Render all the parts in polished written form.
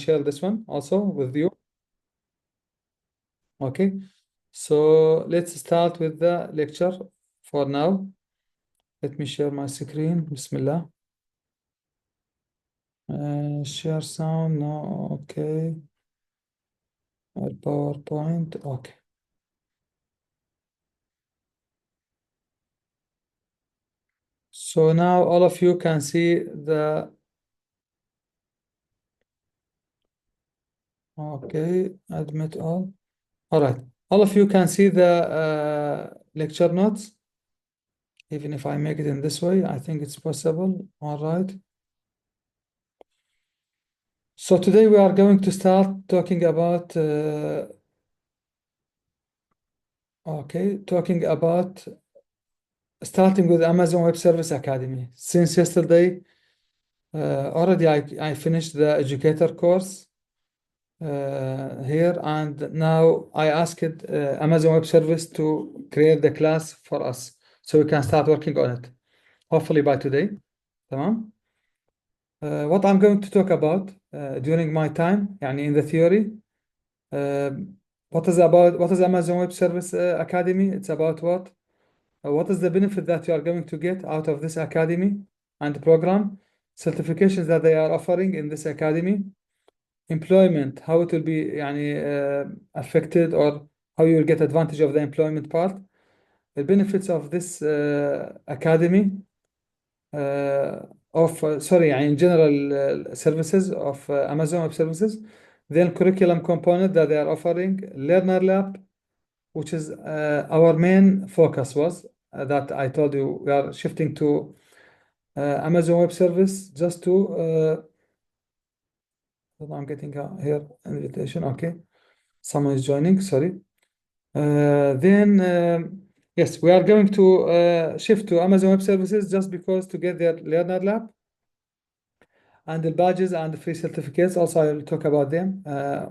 share this one also with you. Okay, so let's start with the lecture for now. Let me share my screen. Bismillah. Share sound. No. Okay. PowerPoint. Okay. So now all of you can see the. Okay. Admit all. All right. All of you can see the lecture notes. Even if I make it in this way, I think it's possible. All right. So today we are going to start talking about starting with Amazon Web Service Academy. Since yesterday, already I finished the educator course here, and now I asked Amazon Web Service to create the class for us so we can start working on it. Hopefully by today. Tamam? What I'm going to talk about during my time, يعني in the theory, what is Amazon Web Service Academy? It's about what? What is the benefit that you are going to get out of this academy and program? Certifications that they are offering in this academy, employment, how it will be يعني, affected, or how you will get advantage of the employment part, the benefits of this academy sorry يعني in general services of Amazon Web Services, then curriculum component that they are offering, learner lab, which is our main focus was that I told you we are shifting to Amazon Web Service just to I'm getting here invitation. Okay, someone is joining. Sorry. Then yes, we are going to shift to Amazon Web Services just because to get their learner lab and the badges and the free certificates. Also, I will talk about them.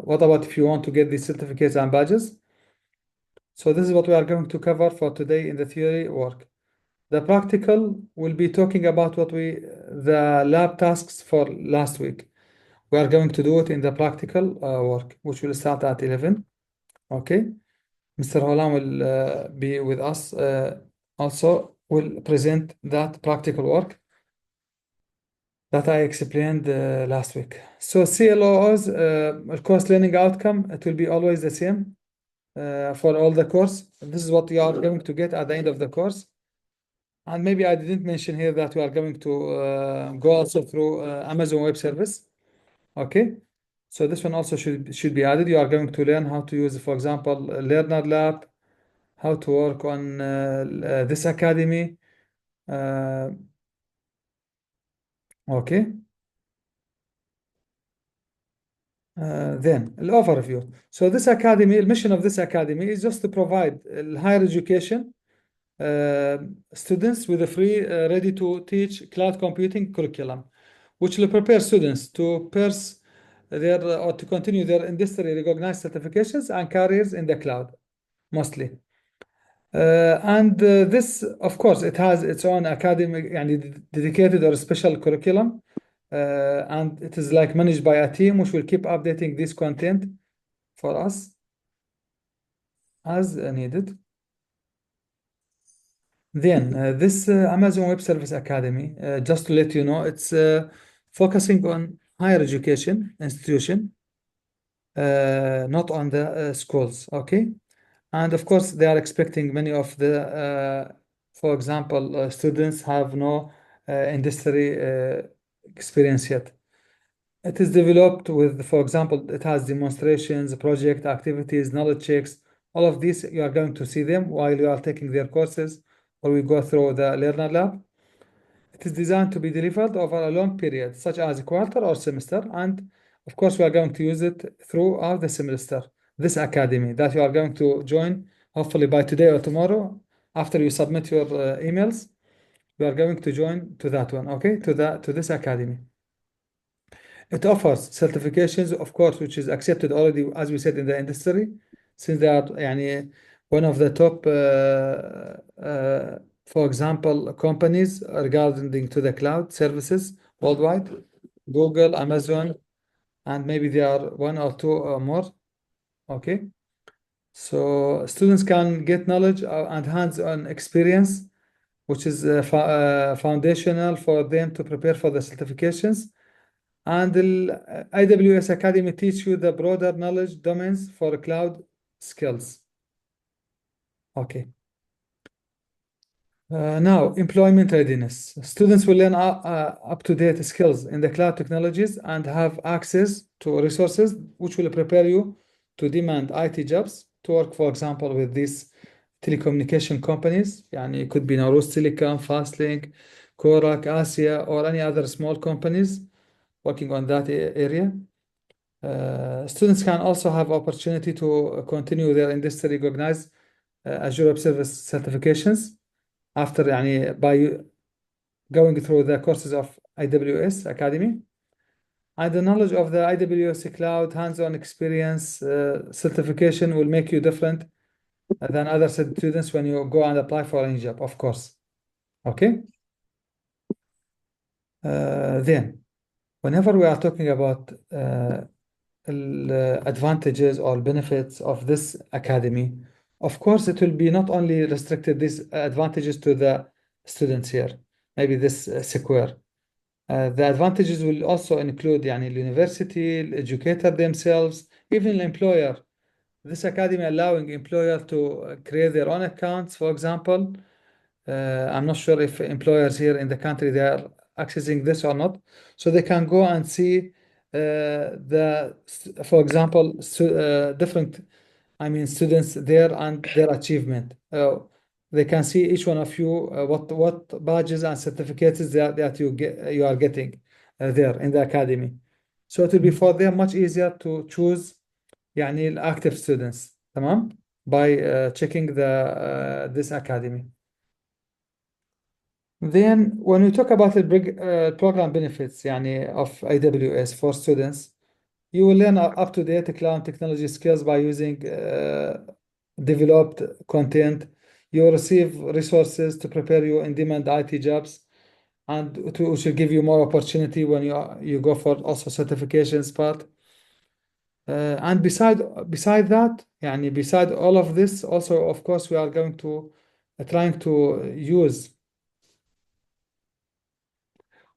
What about if you want to get these certificates and badges? So this is what we are going to cover for today in the theory work. The practical will be talking about the lab tasks for last week. We are going to do it in the practical work, which will start at 11. Okay. Mr. Holam will be with us also, will present that practical work that I explained last week. So CLOs, course learning outcome, it will be always the same for all the course. This is what you are going to get at the end of the course. And maybe I didn't mention here that we are going to go also through Amazon Web Service. Okay. So this one also should be added. You are going to learn how to use, for example, Learner Lab, how to work on this academy. Okay. Then the overview. So this academy, the mission of this academy is just to provide higher education students with a free, ready to teach cloud computing curriculum, which will prepare students to pursue their or to continue their industry recognized certifications and careers in the cloud, mostly. And this, of course, it has its own academic and dedicated or special curriculum, and it is like managed by a team which will keep updating this content for us as needed. Then this Amazon Web Service Academy, just to let you know, it's focusing on higher education institution, not on the schools. Okay, and of course they are expecting many of the, for example, students have no industry experience yet. It is developed with, for example, it has demonstrations, project activities, knowledge checks. All of these, you are going to see them while you are taking their courses or we go through the Learner Lab. It is designed to be delivered over a long period, such as a quarter or semester. And of course, we are going to use it throughout the semester. This academy that you are going to join, hopefully by today or tomorrow, after you submit your emails, you are going to join to that one, okay? To this academy. It offers certifications, of course, which is accepted already, as we said, in the industry, since they are يعني, one of the top, for example, companies regarding to the cloud services worldwide, Google, Amazon, and maybe they are one or two or more. Okay. So students can get knowledge and hands-on experience, which is foundational for them to prepare for the certifications. And the AWS Academy teach you the broader knowledge domains for cloud skills. Okay. Now, employment readiness. Students will learn up-to-date skills in the cloud technologies and have access to resources which will prepare you to demand IT jobs to work, for example, with these telecommunication companies. يعني it could be Norus Telecom, Fastlink, Korak, Asia, or any other small companies working on that area. Students can also have opportunity to continue their industry recognized Azure Web Service certifications after يعني by going through the courses of AWS Academy. And the knowledge of the AWS cloud hands-on experience certification will make you different than other students when you go and apply for any job, of course. Okay. Then, whenever we are talking about advantages or benefits of this academy, of course, it will be not only restricted these advantages to the students here, maybe this square. The advantages will also include يعني, the university, the educator themselves, even the employer. This academy allowing employer to create their own accounts, for example. I'm not sure if employers here in the country they are accessing this or not. So they can go and see for example, different, I mean, students there and their achievement. They can see each one of you what badges and certificates that you are getting there in the academy. So it will be for them much easier to choose يعني active students تمام by checking this academy. Then when we talk about the program benefits يعني of AWS for students, you will learn up-to-date cloud technology skills by using developed content. You will receive resources to prepare you in demand IT jobs, and which will give you more opportunity when you go for also certifications part. And beside that, يعني beside all of this, also of course we are going to trying to use.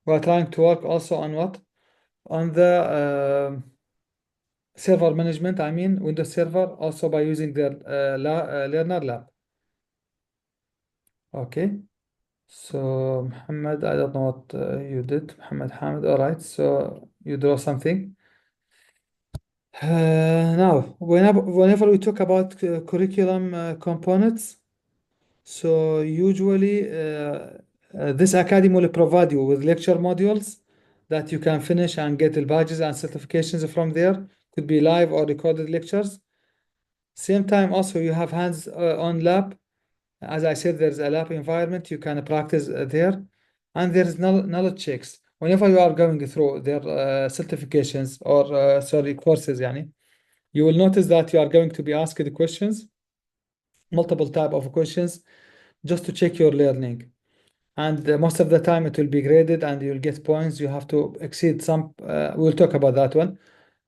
We are trying to work also on what? On the server management, I mean Windows Server, also by using the Learner Lab. Okay. So Muhammad, I don't know what you did. Muhammad Hamid, all right. So you draw something. Now, whenever we talk about curriculum components, so usually this academy will provide you with lecture modules that you can finish and get the badges and certifications from there. Could be live or recorded lectures. Same time also you have hands-on lab. As I said, there's a lab environment you can practice there. And there's knowledge checks. Whenever you are going through their certifications or sorry, courses يعني, you will notice that you are going to be asked the questions, multiple type of questions, just to check your learning. And most of the time it will be graded and you'll get points. You have to exceed some, we'll talk about that one,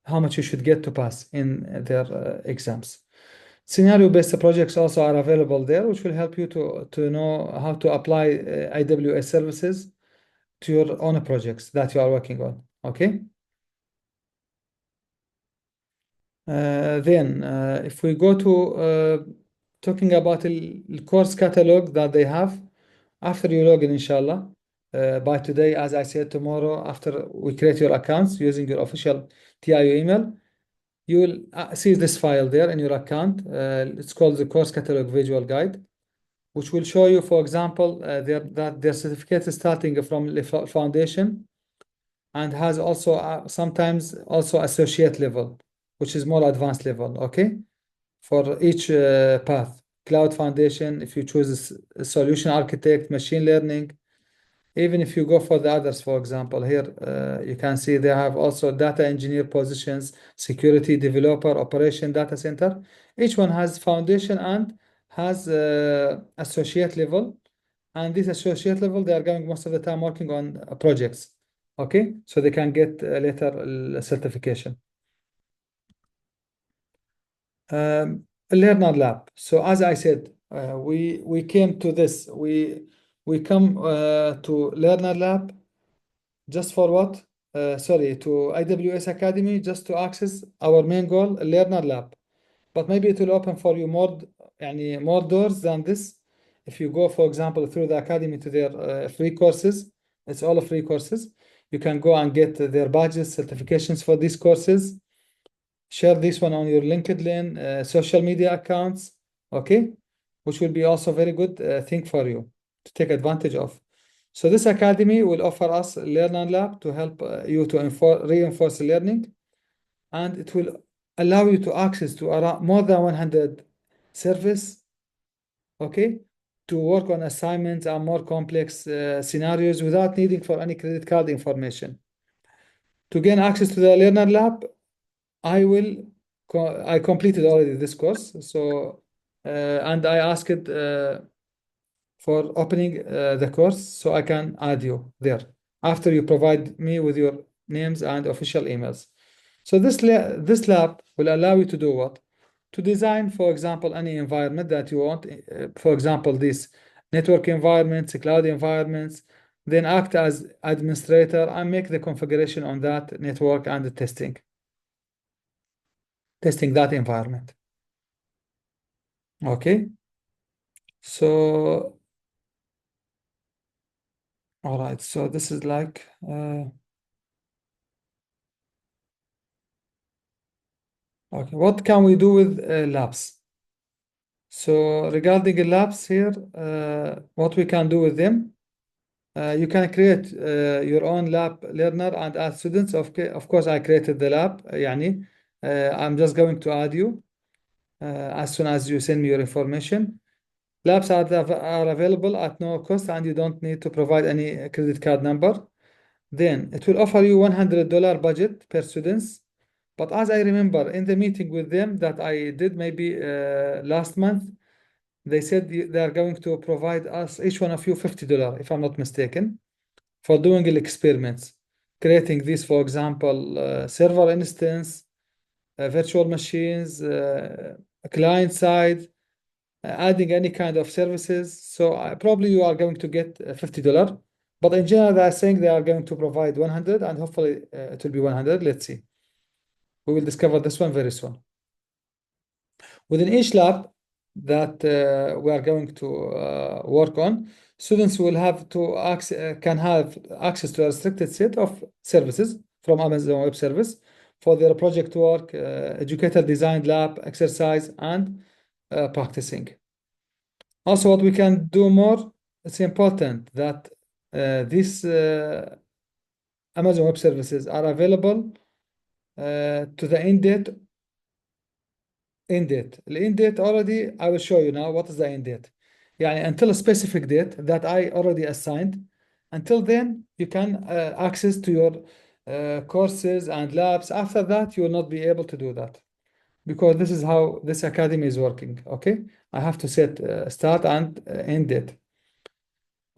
how much you should get to pass in their exams. Scenario-based projects also are available there, which will help you to know how to apply AWS services to your own projects that you are working on. Okay. Then, if we go to talking about the course catalog that they have after you log in, inshallah, by today, as I said, tomorrow, after we create your accounts using your official TIU email, you will see this file there in your account. It's called the course catalog visual guide, which will show you, for example, that their certificate is starting from the foundation and has also sometimes also associate level, which is more advanced level, okay? For each path, cloud foundation, if you choose a solution architect, machine learning, even if you go for the others, for example, here you can see they have also data engineer positions, security developer, operation data center. Each one has foundation and has associate level. And this associate level, they are going most of the time working on projects. Okay, so they can get later certification. Learner lab. So as I said, we came to this. We come to learner lab just for what? Sorry, to AWS Academy just to access our main goal, learner lab. But maybe it will open for you more, يعني more doors than this. If you go, for example, through the academy to their free courses, it's all free courses. You can go and get their badges, certifications for these courses. Share this one on your LinkedIn, social media accounts, okay? Which will be also very good thing for you to take advantage of. So this academy will offer us a Learn Lab to help you to reinforce learning, and it will allow you to access to around more than 100 service, okay, to work on assignments and more complex scenarios without needing for any credit card information. To gain access to the Learner Lab, I completed already this course. So, and I asked for opening the course so I can add you there after you provide me with your names and official emails. So this lab will allow you to do what? To design, for example, any environment that you want. For example, these network environments, cloud environments, then act as administrator and make the configuration on that network and the testing that environment. Okay. So, all right. So this is like, okay. What can we do with labs? So regarding the labs here, what we can do with them, you can create your own lab learner and add students. Of course, I created the lab. يعني, I'm just going to add you as soon as you send me your information. Labs are available at no cost, and you don't need to provide any credit card number. Then it will offer you $100 budget per students. But as I remember in the meeting with them that I did maybe last month, they said they are going to provide us, each one of you, $50, if I'm not mistaken, for doing the experiments, creating this, for example, server instance, virtual machines, client side, adding any kind of services. So probably you are going to get $50. But in general, they are saying they are going to provide 100, and hopefully it will be 100. Let's see. We will discover this one very soon. Within each lab that we are going to work on, students will have to can have access to a restricted set of services from Amazon Web Service for their project work, educator designed lab, exercise, and practicing. Also, what we can do more, it's important that these Amazon Web Services are available to the end date. The end date already, I will show you now what is the end date. يعني until a specific date that I already assigned. Until then, you can access to your courses and labs. After that, you will not be able to do that because this is how this academy is working. Okay, I have to set start and end date.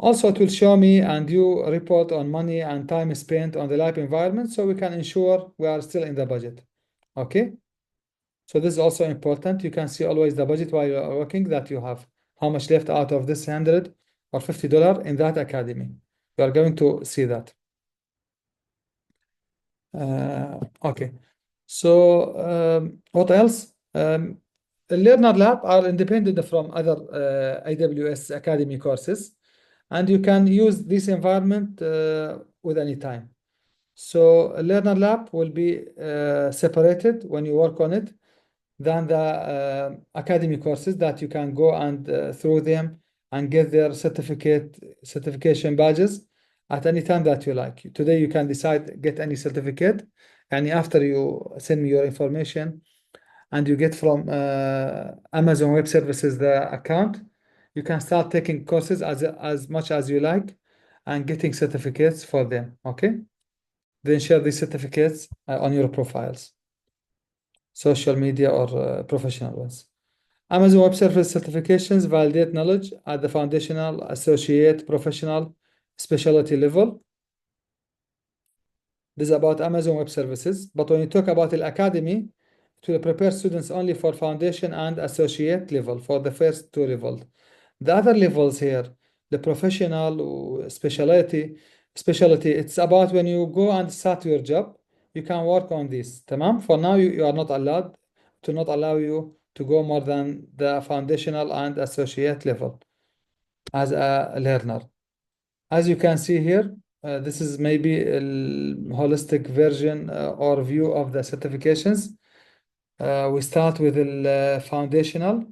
Also, it will show me and you report on money and time spent on the lab environment so we can ensure we are still in the budget. Okay. So this is also important. You can see always the budget while you are working that you have how much left out of this 100 or $50 in that academy. You are going to see that. Okay. So what else? The Learner Lab are independent from other AWS Academy courses, and you can use this environment with any time. So a Learner Lab will be separated when you work on it than the academy courses that you can go and through them and get their certification badges at any time that you like. Today you can decide get any certificate, and after you send me your information and you get from Amazon Web Services the account, you can start taking courses as much as you like and getting certificates for them. Okay, then share these certificates on your profiles, social media or professional ones. Amazon Web Service certifications validate knowledge at the foundational, associate, professional, specialty level. This is about Amazon Web Services. But when you talk about the academy, it will prepare students only for foundation and associate level for the first two levels. The other levels here, the professional specialty, it's about when you go and start your job, you can work on this. Tamam? For now, you are not allowed to not allow you to go more than the foundational and associate level as a learner. As you can see here, this is maybe a holistic version or view of the certifications. We start with the foundational,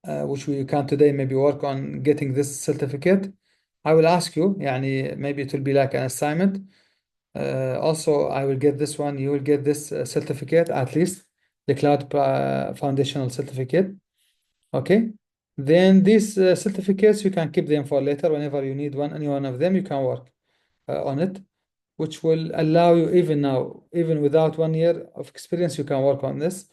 which we can today maybe work on getting this certificate. I will ask you, يعني maybe it will be like an assignment. Also, I will get this one, you will get this certificate, at least the cloud foundational certificate. Okay. Then these certificates, you can keep them for later. Whenever you need any one of them, you can work on it, which will allow you even now, even without 1 year of experience, you can work on this.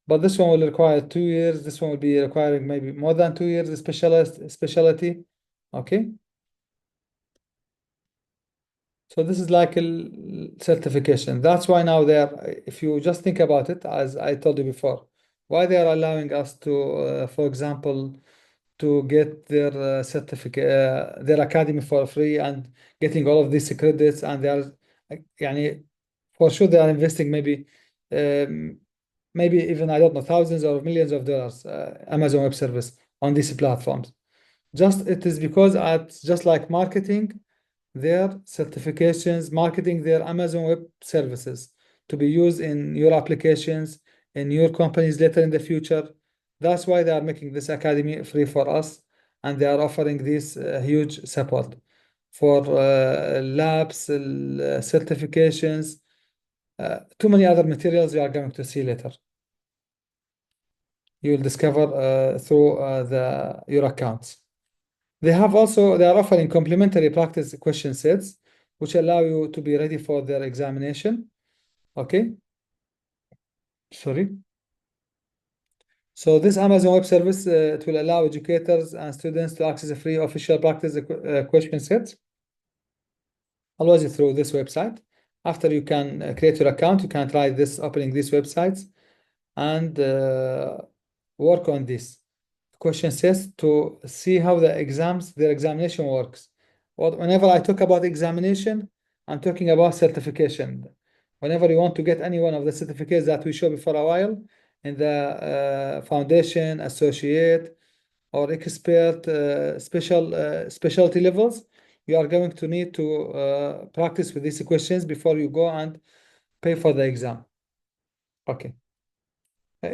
But this one will require 2 years. This one will be requiring maybe more than 2 years specialty. Okay. So this is like a certification. That's why now if you just think about it, as I told you before, why they are allowing us to, for example, to get their certificate, their academy for free and getting all of these credits, and they are, يعني, for sure they are investing um, maybe even, I don't know, thousands or millions of dollars, Amazon Web Service on these platforms. Just it is because it's just like marketing their certifications, marketing their Amazon Web Services to be used in your applications, in your companies later in the future. That's why they are making this academy free for us, and they are offering this huge support for labs, certifications, too many other materials you are going to see later. You will discover through your accounts. They are offering complimentary practice question sets, which allow you to be ready for their examination. Okay. Sorry. So this Amazon Web Service, it will allow educators and students to access a free official practice question set, always through this website. After you can create your account, you can try opening these websites and work on this question sets to see how their examination works. Whenever I talk about examination, I'm talking about certification. Whenever you want to get any one of the certificates that we showed before a while in the foundation, associate, or expert specialty levels, you are going to need to practice with these questions before you go and pay for the exam. Okay.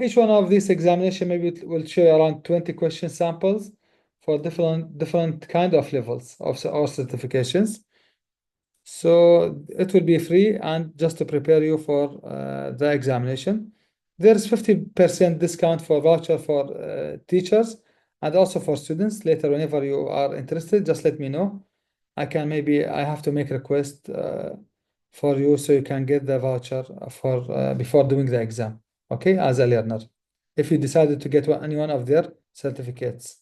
Each one of these examination maybe will show around 20 question samples for different kind of levels of or certifications. So it will be free and just to prepare you for the examination. There's 50% discount for voucher for teachers and also for students. Later, whenever you are interested, just let me know. I have to make request for you so you can get the voucher for before doing the exam. Okay, as a learner, if you decided to get any one of their certificates.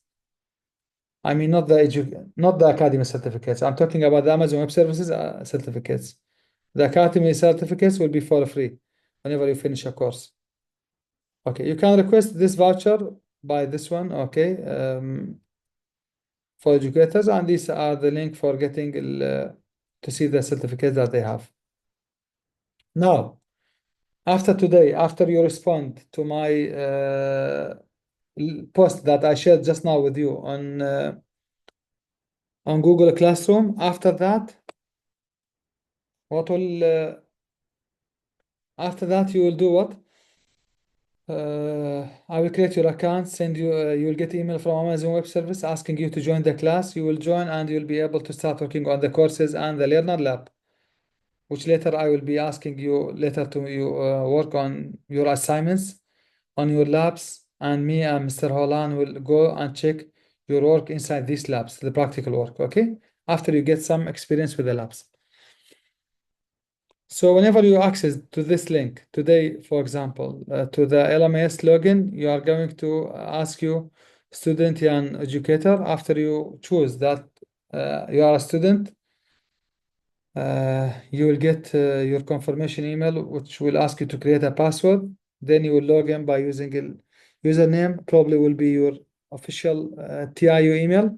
I mean, not the academy certificates. I'm talking about the Amazon Web Services certificates. The academy certificates will be for free whenever you finish a course. Okay, you can request this voucher by this one. Okay, for educators, and these are the link for getting to see the certificates that they have. Now, after today, after you respond to my post that I shared just now with you on Google Classroom, after that, what will after that you will do what? I will create your account, send you, you will get email from Amazon Web Service asking you to join the class. You will join and you'll be able to start working on the courses and the Learner Lab, which later I will be asking you later to work on your assignments on your labs, and me and Mr. Holland will go and check your work inside these labs, the practical work, okay? After you get some experience with the labs. So whenever you access to this link today, for example, to the LMS login, you are going to ask you student and educator. After you choose that you are a student, You will get your confirmation email, which will ask you to create a password. Then you will log in by using a username, probably will be your official TIU email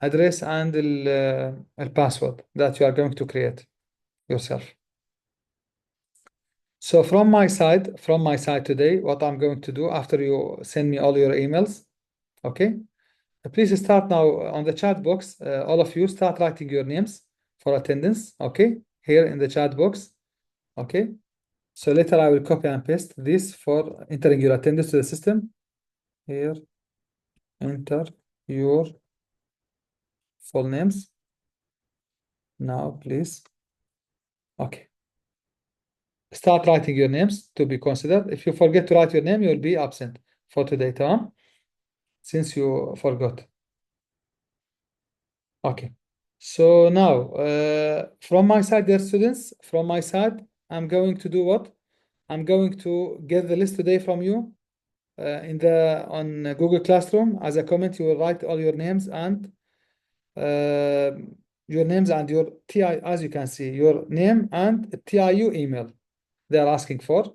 address and the password that you are going to create yourself. So from my side today, what I'm going to do after you send me all your emails, okay? Please start now on the chat box. All of you start writing your names for attendance, okay? Here in the chat box, okay? So later I will copy and paste this for entering your attendance to the system. Here, enter your full names. Now, please. Okay. Start writing your names to be considered. If you forget to write your name, you'll be absent for today, Tom, since you forgot. Okay. So now, from my side, dear students, from my side, I'm going to do what? I'm going to get the list today from you on Google Classroom. As a comment, you will write all uh, your names and your TI, as you can see, your name and TIU email they are asking for.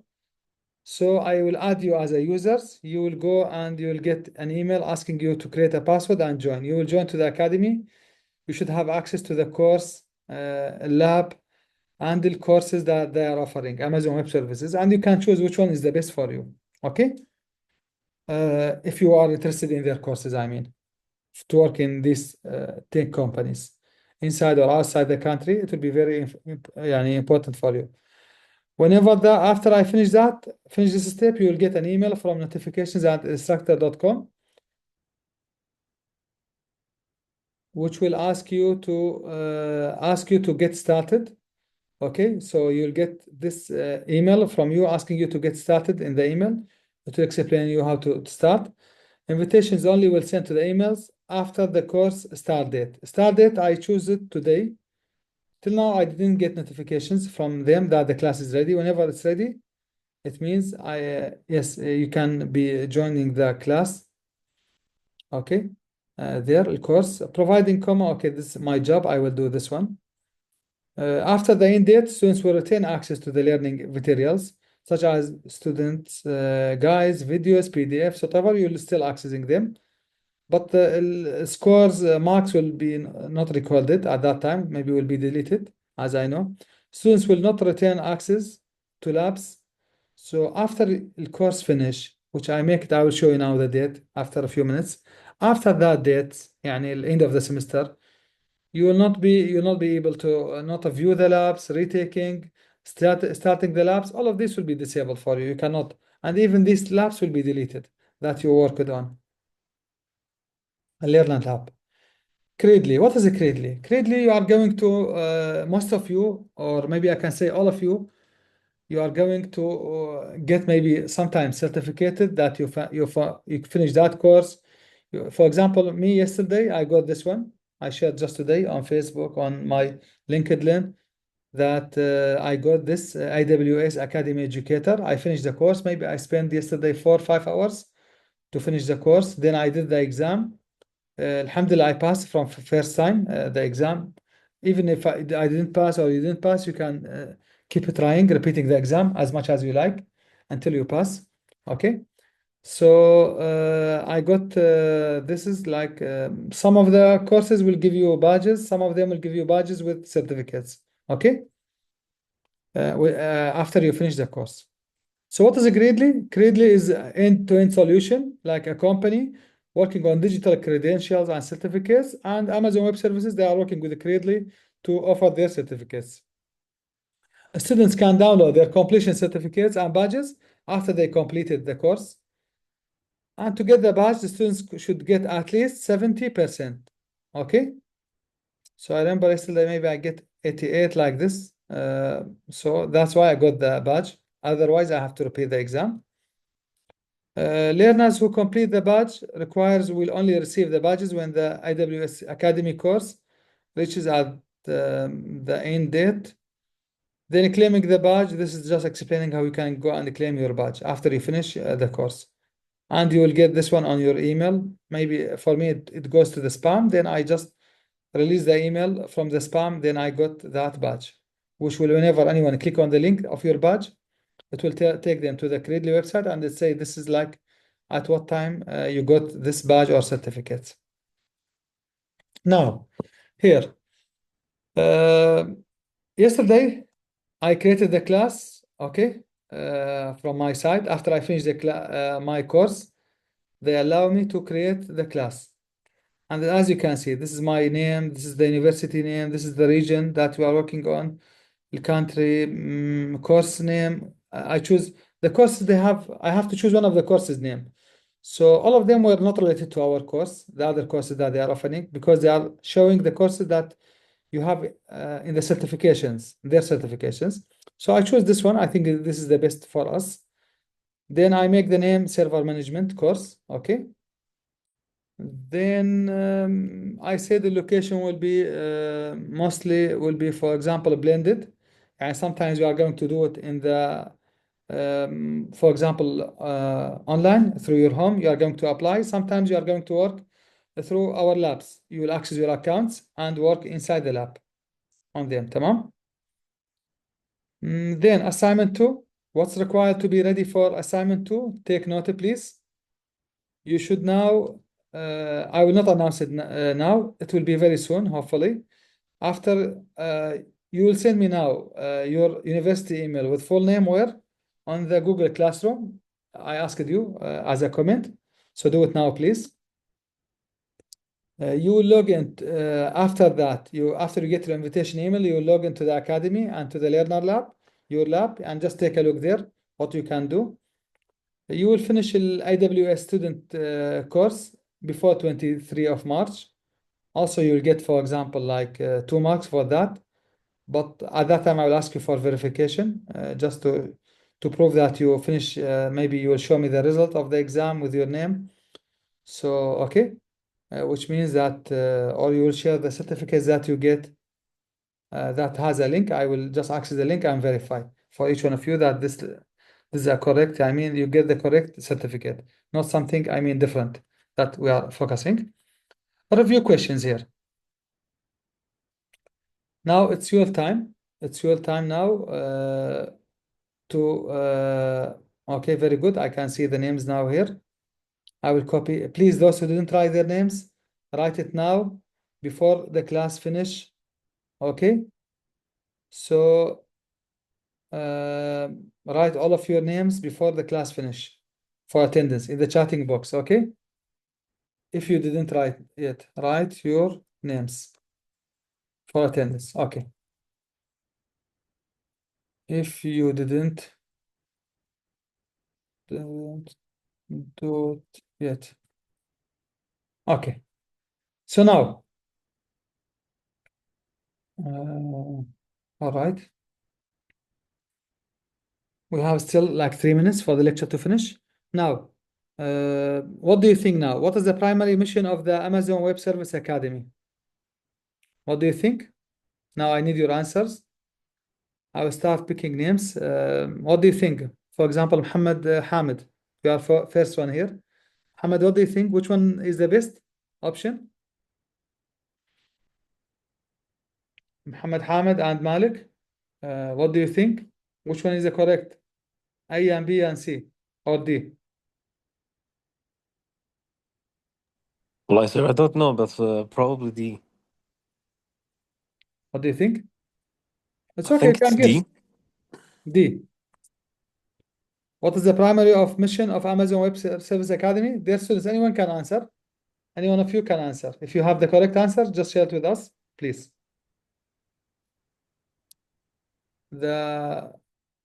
So I will add you as a users. You will go and you will get an email asking you to create a password and join. You will join to the academy. You should have access to the course, lab, and the courses that they are offering, Amazon Web Services, and you can choose which one is the best for you. Okay? If you are interested in their courses, I mean, to work in these tech companies, inside or outside the country, it will be very important for you. After I finish this step, you will get an email from notifications@instructor.com, which will ask you to get started. Okay, so you'll get this email from you asking you to get started in the email. It will explain you how to start. Invitations only will send to the emails after the course start date. Start date, I choose it today. Till now, I didn't get notifications from them that the class is ready. Whenever it's ready, it means yes, you can be joining the class. Okay, there, of course, providing comma. Okay, this is my job. I will do this one. After the end date, students will retain access to the learning materials, such as students' guides, videos, PDFs, whatever, you'll still accessing them. But the scores, marks will be not recorded at that time, maybe will be deleted, as I know. Students will not retain access to labs. So after the course finish, which I will show you now the date after a few minutes. After that date, يعني the end of the semester, you will not be able to not view the labs, retaking, starting the labs. All of this will be disabled for you. You cannot, and even these labs will be deleted that you worked on. A Learn lab. Credly. What is a Credly? Credly, you are going to most of you, or maybe I can say all of you, you are going to get maybe sometimes certificated that you finished that course. For example, me yesterday, I got this one. I shared just today on Facebook, on my LinkedIn, that I got this AWS Academy Educator. I finished the course. Maybe I spent yesterday 4 or 5 hours to finish the course. Then I did the exam. Alhamdulillah, I passed from first time the exam. Even if I didn't pass or you didn't pass, you can keep trying, repeating the exam as much as you like until you pass. Okay. So I got this is like some of the courses will give you badges, some of them will give you badges with certificates. Okay. After you finish the course. So what is a Gradely? Gradely is an end-to-end solution, like a company working on digital credentials and certificates, and Amazon Web Services, they are working with Gradely to offer their certificates. Students can download their completion certificates and badges after they completed the course. And to get the badge, the students should get at least 70%. Okay? So I remember yesterday maybe I get 88 like this. So that's why I got the badge. Otherwise, I have to repeat the exam. Learners who complete the badge will only receive the badges when the AWS Academy course reaches at the end date. Then claiming the badge, this is just explaining how you can go and claim your badge after you finish the course. And you will get this one on your email. Maybe for me, it goes to the spam. Then I just release the email from the spam, then I got that badge, which will, whenever anyone click on the link of your badge, it will take them to the Credly website and it say this is like at what time you got this badge or certificate. Now, here, yesterday I created the class, okay, from my side. After I finish my course, they allow me to create the class. And as you can see, this is my name, this is the university name, this is the region that we are working on, the country, course name. I choose the courses they have. I have to choose one of the courses name. So all of them were not related to our course, the other courses that they are offering, because they are showing the courses that you have in the certifications, their certifications. So I chose this one. I think this is the best for us. Then I make the name server management course. Okay. Then I say the location will be mostly will be, for example, blended. And sometimes we are going to do it in the, for example, online through your home. You are going to apply. Sometimes you are going to work through our labs. You will access your accounts and work inside the lab on them. Tamam? Then assignment two. What's required to be ready for assignment two? Take note, please. You should now, I will not announce it now. It will be very soon, hopefully. After, you will send me now your university email with full name where? On the Google Classroom. I asked you as a comment. So do it now, please. You will log in after that. After you get your invitation email, you will log into the academy and to the learner lab, your lab, and just take a look there, what you can do. You will finish the AWS student course before 23 of March. Also, you'll get, for example, like 2 marks for that. But at that time, I will ask you for verification, just to prove that you finish. Maybe you will show me the result of the exam with your name. So, okay, which means that, or you will share the certificates that you get that has a link. I will just access the link and verify for each one of you that this is a correct. I mean, you get the correct certificate, not something, I mean, different that we are focusing. Review questions here. Now it's your time. It's your time now okay, very good. I can see the names now here. I will copy. Please, those who didn't write their names, write it now before the class finish. Okay. So write all of your names before the class finish for attendance in the chatting box. Okay. If you didn't write yet, write your names for attendance. Okay. If you didn't do it yet. Okay. So now, all right. We have still like 3 minutes for the lecture to finish. Now, what do you think now? What is the primary mission of the Amazon Web Service Academy? What do you think? Now I need your answers. I will start picking names. What do you think? For example, Muhammad Hamid, you are first one here. Hamid, what do you think? Which one is the best option? Muhammad Hamid and Malik. What do you think? Which one is the correct? A and B and C or D? Well, sir, I don't know, but probably D. What do you think? It's I okay, you think can it's guess. D. D. What is the primary of mission of Amazon Web Service Academy? Dear students, anyone can answer. Any one of you can answer. If you have the correct answer, just share it with us, please. The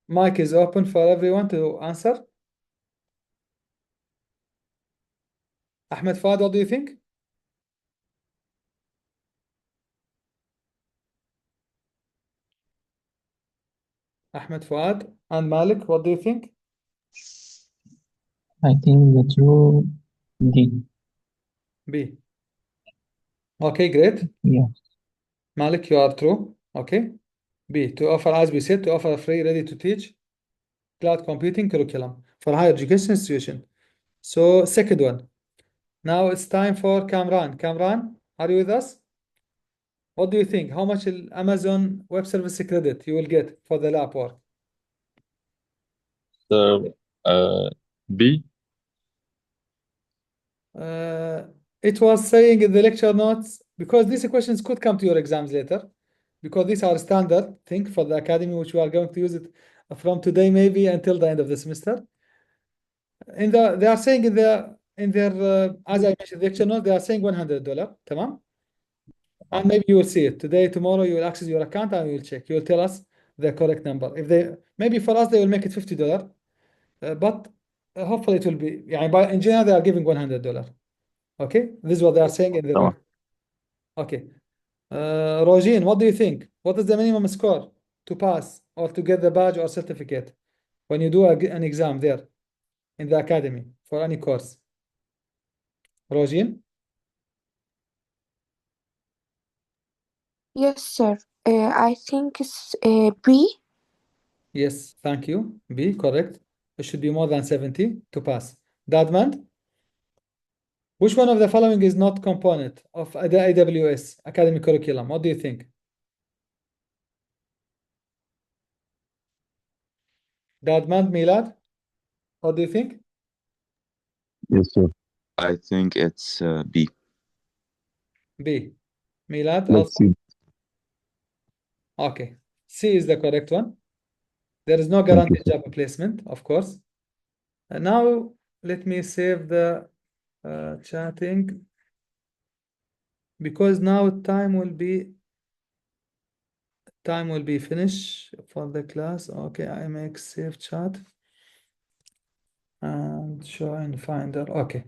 mic is open for everyone to answer. Ahmed Fad, what do you think? Ahmed Fuad and Malik, what do you think? I think the true D. B. Okay, great. Yeah. Malik, you are true. Okay. B, to offer, as we said, to offer a free, ready to teach cloud computing curriculum for higher education institution. So, second one. Now it's time for Kamran. Kamran, are you with us? What do you think? How much Amazon Web Service credit you will get for the lab work? So, B. It was saying in the lecture notes, because these questions could come to your exams later, because these are standard thing for the academy, which we are going to use it from today maybe until the end of the semester. They are saying in their as I mentioned the lecture notes, they are saying $100. Tamam? And maybe you will see it today, tomorrow. You will access your account and you will check. You will tell us the correct number. If they maybe for us they will make it $50, but hopefully it will be. Yeah, by in general they are giving $100. Okay, this is what they are saying in the تمام. Okay, Rojin, what do you think? What is the minimum score to pass or to get the badge or certificate when you do an exam there in the academy for any course? Rojin? Yes, sir. I think it's B. Yes, thank you. B, correct. It should be more than 70 to pass. Dadmand? Which one of the following is not component of the AWS academic curriculum? What do you think? Dadmand, Milad? What do you think? Yes, sir. I think it's B. B. Milad Let's also? see. Okay. C is the correct one. There is no Thank you, guaranteed sir. job placement, of course. And now let me save the chatting, because now time will be finished for the class. Okay, I make save chat and join Finder. Okay.